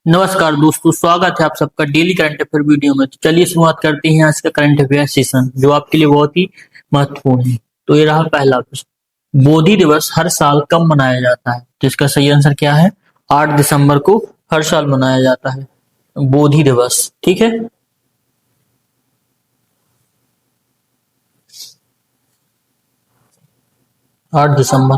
नमस्कार दोस्तों, स्वागत है आप सबका डेली करंट अफेयर वीडियो में। तो चलिए शुरुआत करते हैं आज का करंट अफेयर सेशन, जो आपके लिए बहुत ही महत्वपूर्ण है। तो ये रहा पहला प्रश्न। बोधि दिवस हर साल कब मनाया जाता है? तो इसका सही आंसर क्या है? 8 दिसंबर को हर साल मनाया जाता है बोधि दिवस। ठीक है। 8 दिसंबर।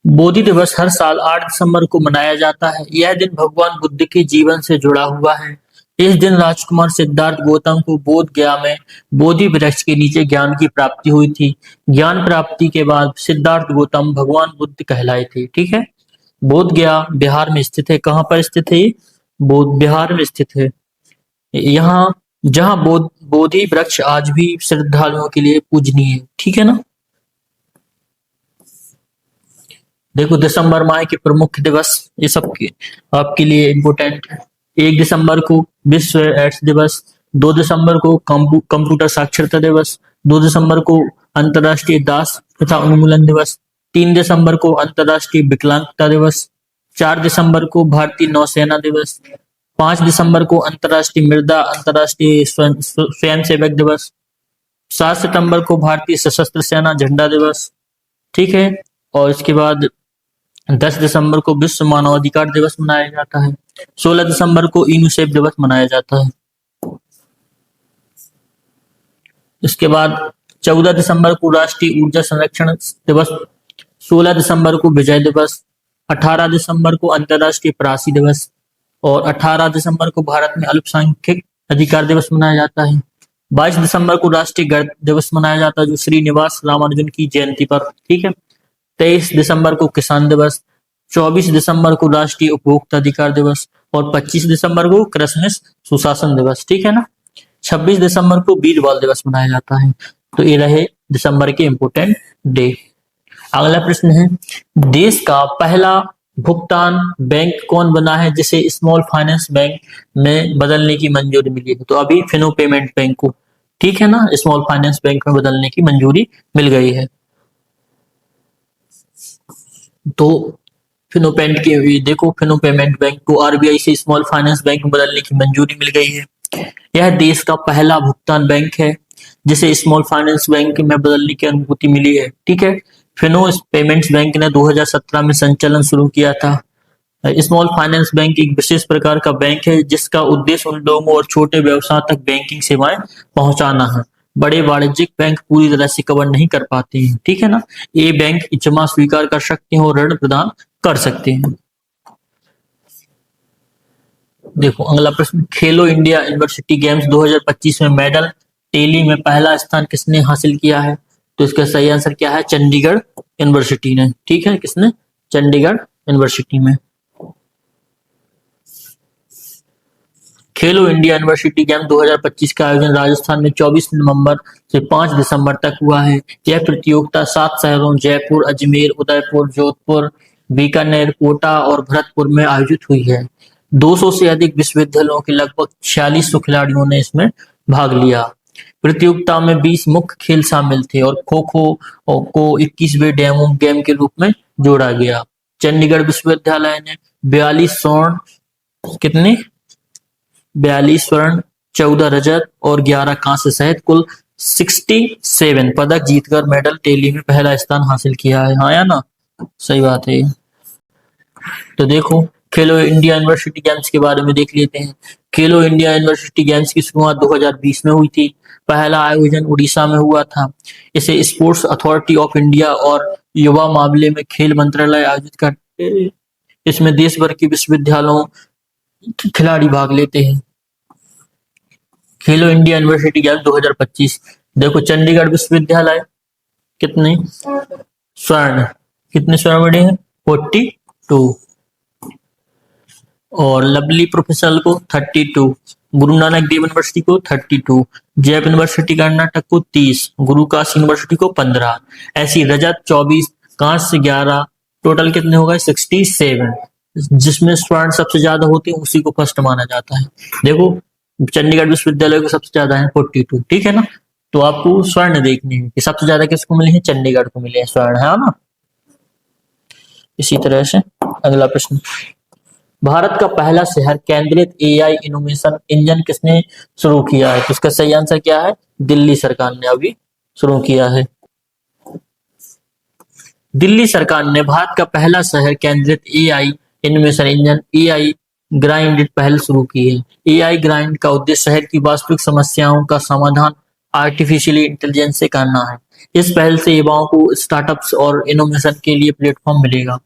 बोधि दिवस हर साल 8 दिसंबर को मनाया जाता है। यह दिन भगवान बुद्ध के जीवन से जुड़ा हुआ है। इस दिन राजकुमार सिद्धार्थ गौतम को बोध गया में बोधि वृक्ष के नीचे ज्ञान की प्राप्ति हुई थी। ज्ञान प्राप्ति के बाद सिद्धार्थ गौतम भगवान बुद्ध कहलाए थे। ठीक है। बोध गया बिहार में स्थित है। कहाँ पर स्थित है ये? बोध बिहार में स्थित है। यहाँ जहाँ बोधि वृक्ष आज भी श्रद्धालुओं के लिए पूजनीय है। ठीक है ना। देखो, दिसंबर माह के प्रमुख दिवस ये सब के आपके लिए इम्पोर्टेंट है। 1 दिसंबर को विश्व एड्स दिवस। 2 दिसंबर को कंप्यूटर साक्षरता दिवस। 2 दिसंबर को अंतर्राष्ट्रीय दास तथा उन्मूलन दिवस। 3 दिसंबर को अंतर्राष्ट्रीय विकलांगता दिवस। 4 दिसंबर को भारतीय नौसेना दिवस। 5 दिसंबर को अंतर्राष्ट्रीय मृदा अंतर्राष्ट्रीय स्वयंसेवक दिवस। 7 सितंबर को भारतीय सशस्त्र सेना झंडा दिवस। ठीक है। और इसके बाद 10 दिसंबर को विश्व मानवाधिकार दिवस मनाया जाता है। 16 दिसंबर को यूनिसेफ दिवस मनाया जाता है। इसके बाद 14 दिसंबर को राष्ट्रीय ऊर्जा संरक्षण दिवस। 16 दिसंबर को विजय दिवस। 18 दिसंबर को अंतर्राष्ट्रीय प्रवासी दिवस। और 18 दिसंबर को भारत में अल्पसंख्यक अधिकार दिवस मनाया जाता है। 22 दिसंबर को राष्ट्रीय गणित दिवस मनाया जाता है, जो श्रीनिवास रामानुजन की जयंती पर। ठीक है। 23 दिसंबर को किसान दिवस। 24 दिसंबर को राष्ट्रीय उपभोक्ता अधिकार दिवस। और 25 दिसंबर को क्रिसमस सुशासन दिवस। ठीक है ना। 26 दिसंबर को वीर बाल दिवस मनाया जाता है। तो ये रहे दिसंबर के इम्पोर्टेंट डे। अगला प्रश्न है, देश का पहला भुगतान बैंक कौन बना है जिसे स्मॉल फाइनेंस बैंक में बदलने की मंजूरी मिली है? तो अभी फिनो पेमेंट बैंक को, ठीक है ना, स्मॉल फाइनेंस बैंक में बदलने की मंजूरी मिल गई है। तो फिनो पेमेंट की देखो, फिनो पेमेंट बैंक को आरबीआई से स्मॉल फाइनेंस बैंक में बदलने की मंजूरी मिल गई है। यह देश का पहला भुगतान बैंक है जिसे स्मॉल फाइनेंस बैंक में बदलने की अनुमति मिली है। ठीक है। फिनो पेमेंट्स बैंक ने 2017 में संचालन शुरू किया था। स्मॉल फाइनेंस बैंक एक विशेष प्रकार का बैंक है जिसका उद्देश्य उन लोगों और छोटे व्यवसाय तक बैंकिंग सेवाएं पहुंचाना है। बड़े वाणिज्यिक बैंक पूरी तरह से कवर नहीं कर पाते हैं। ठीक है ना। ये बैंक जमा स्वीकार कर सकते हैं और ऋण प्रदान कर सकते हैं। देखो अगला प्रश्न, खेलो इंडिया यूनिवर्सिटी गेम्स 2025 में मेडल टेली में पहला स्थान किसने हासिल किया है? तो इसका सही आंसर क्या है? चंडीगढ़ यूनिवर्सिटी ने। ठीक है। किसने? चंडीगढ़ यूनिवर्सिटी में। खेलो इंडिया यूनिवर्सिटी गेम 2025 का आयोजन राजस्थान में 24 नवंबर से 5 दिसंबर तक हुआ है। यह प्रतियोगिता 7 शहरों जयपुर, अजमेर, उदयपुर, जोधपुर, बीकानेर, कोटा और भरतपुर में आयोजित हुई है। 200 से अधिक विश्वविद्यालयों के लगभग 4600 खिलाड़ियों ने इसमें भाग लिया। प्रतियोगिता में 20 मुख्य खेल शामिल थे और खो खो को 21वें डेमो गेम के रूप में जोड़ा गया। चंडीगढ़ विश्वविद्यालय ने 42 स्वर्ण कितने 42 स्वर्ण, 14 रजत और 11 कांस्य सहित कुल 67 पदक जीतकर मेडल टेली में पहला स्थान हासिल किया है। हाँ या ना? सही बात है। तो देखो, खेलो इंडिया यूनिवर्सिटी गेम्स के बारे में देख लेते हैं। खेलो इंडिया यूनिवर्सिटी गेम्स की शुरुआत 2020 में हुई थी। पहला आयोजन उड़ीसा में हुआ था। इसे स्पोर्ट्स अथॉरिटी ऑफ इंडिया और युवा मामले में खेल मंत्रालय आयोजित करते हैं। इसमें देश भर के विश्वविद्यालयों के खिलाड़ी भाग लेते हैं। खेलो इंडिया यूनिवर्सिटी गेम्स 2025। देखो, चंडीगढ़ विश्वविद्यालय कितने स्वर्ण, कितने स्वर्ण मिले हैं? 42। और लवली प्रोफेशनल को 32, गुरु नानक देव यूनिवर्सिटी को 32, जयपुर यूनिवर्सिटी कर्नाटक को 30, गुरु काशी यूनिवर्सिटी को 15, ऐसी रजत 24, कांस्य 11, टोटल कितने हो गए? 67। जिसमें स्वर्ण सबसे ज्यादा होते हैं उसी को फर्स्ट माना जाता है। देखो, चंडीगढ़ विश्वविद्यालय को सबसे ज्यादा है 42। ठीक है ना। तो आपको स्वर्ण देखने हैं कि सबसे ज्यादा किसको मिले हैं, चंडीगढ़ को मिले हैं स्वर्ण, है ना। इसी तरह से अगला प्रश्न, भारत का पहला शहर केंद्रित एआई इनोवेशन इंजन किसने शुरू किया है? तो इसका सही आंसर क्या है, दिल्ली सरकार ने अभी शुरू किया है। दिल्ली सरकार ने भारत का पहला शहर केंद्रित AI innovation engine AI grind पहल शुरू की है। एआई ग्राइंड का उद्देश्य शहर की वास्तविक समस्याओं का समाधान आर्टिफिशियल इंटेलिजेंस से करना है। इस पहल से युवाओं को स्टार्टअप्स और इनोवेशन के लिए प्लेटफॉर्म मिलेगा।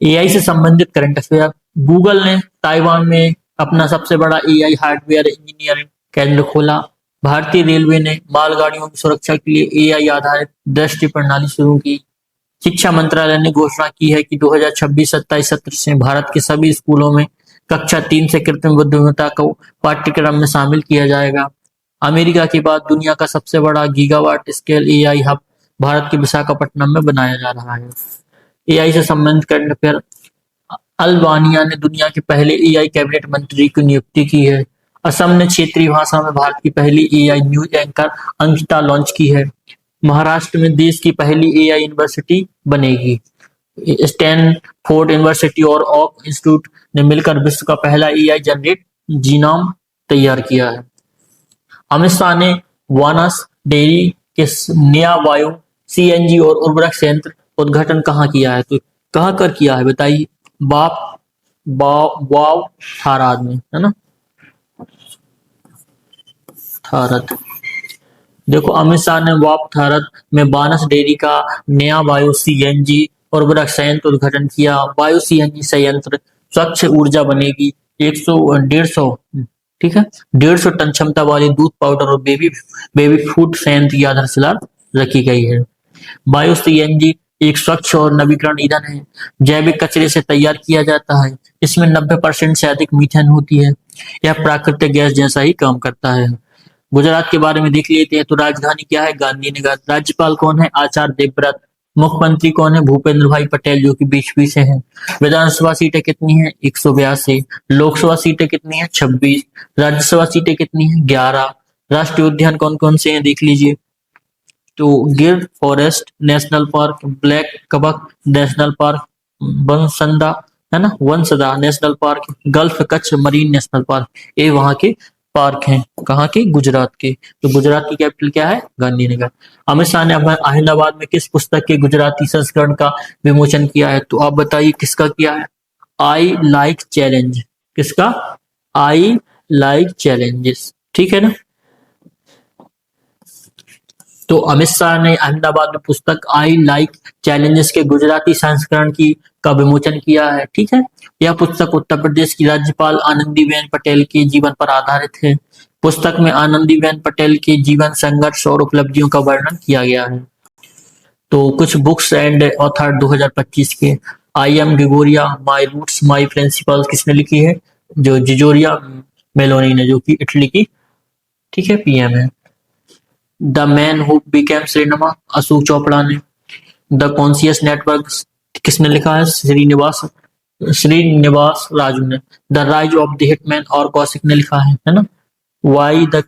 एआई से संबंधित करंट अफेयर, गूगल ने ताइवान में अपना सबसे बड़ा एआई हार्डवेयर इंजीनियरिंग केंद्र खोला। भारतीय रेलवे ने मालगाड़ियों की सुरक्षा के लिए एआई आधारित दृष्टि प्रणाली शुरू की। शिक्षा मंत्रालय ने घोषणा की है कि 2026-27 सत्र से भारत के सभी स्कूलों में कक्षा 3 से कृत्रिम बुद्धिमत्ता को पाठ्यक्रम में शामिल किया जाएगा। अमेरिका के बाद दुनिया का सबसे बड़ा gigawatt scale AI hub Bharat के विशाखापट्टनम में बनाया जा रहा है। एआई से संबंधित करंट अफेयर, अल्बानिया ने दुनिया के पहले एआई कैबिनेट मंत्री की नियुक्ति की है। असम ने क्षेत्रीय भाषा में भारत की पहली AI news anchor Ankita launch की है। महाराष्ट्र में देश की पहली एआई यूनिवर्सिटी बनेगी। स्टैनफोर्ड यूनिवर्सिटी और ऑक इंस्टीट्यूट ने मिलकर विश्व का पहला एआई जनरेट जीनोम तैयार किया है। अमित शाह ने वानस डेयरी के नया वायु सीएनजी और उर्वरक संयंत्र उद्घाटन कहाँ किया है? तो कहाँ कर किया है बताइए, वाव थाराद में, है ना, थारत। देखो अमित शाह ने वाप थारत में बानस डेयरी का नया वायु सीएनजी और उर्वरक संयंत्र उद्घाटन किया। वायु सीएनजी संयंत्र स्वच्छ ऊर्जा बनेगी। 150, ठीक है, 150 टन क्षमता वाली दूध पाउडर और बेबी फूड संयंत्र की आधारशिला रखी गई है। बायो सीएनजी एक स्वच्छ और नवीकरण ईंधन है। जैविक कचरे से तैयार किया जाता है। इसमें 90% से अधिक मीथेन होती है। यह प्राकृतिक गैस जैसा ही काम करता है। गुजरात के बारे में देख लेते हैं। तो राजधानी क्या है, गांधीनगर। राज्यपाल कौन है, आचार्य देवव्रत। मुख्यमंत्री कौन है, भूपेंद्र भाई पटेल, जो कि बीजेपी से हैं। विधानसभा सीटें कितनी है, 182। लोकसभा सीटें कितनी है, 26। राज्यसभा सीटें कितनी है, 11। राष्ट्रीय उद्यान कौन कौन से हैं देख लीजिए। तो Gir forest national park, blackbuck national park, Vansda, है ना, Vansda national park, gulf Kutch marine national park, ये वहां के पार्क हैं। कहाँ के, गुजरात के। तो गुजरात की कैपिटल क्या है, गांधीनगर। अमित शाह ने अहमदाबाद में किस पुस्तक के गुजराती संस्करण का विमोचन किया है? तो आप बताइए किसका किया है, आई लाइक चैलेंज। किसका, आई लाइक चैलेंजेस, ठीक है ना। तो अमित शाह ने अहमदाबाद में पुस्तक आई लाइक चैलेंजेस के गुजराती संस्करण की का विमोचन किया है, ठीक है। यह पुस्तक उत्तर प्रदेश की राज्यपाल आनंदीबेन पटेल के जीवन पर आधारित है। पुस्तक में आनंदीबेन पटेल के जीवन, संघर्ष और उपलब्धियों का वर्णन किया गया है। तो कुछ बुक्स एंड ऑथर 2025 के, I am Gregoria, my roots my principle किसने लिखी है, जो जिजोरिया मेलोनी ने, जो कि इटली की, ठीक है, पीएम है। The man who became cinema, Ashok Chopra ने। द कॉन्शियस नेटवर्क किसने लिखा है, श्रीनिवास राजू ने। The rise of the hitman और कौशिक ने लिखा है ना। Why the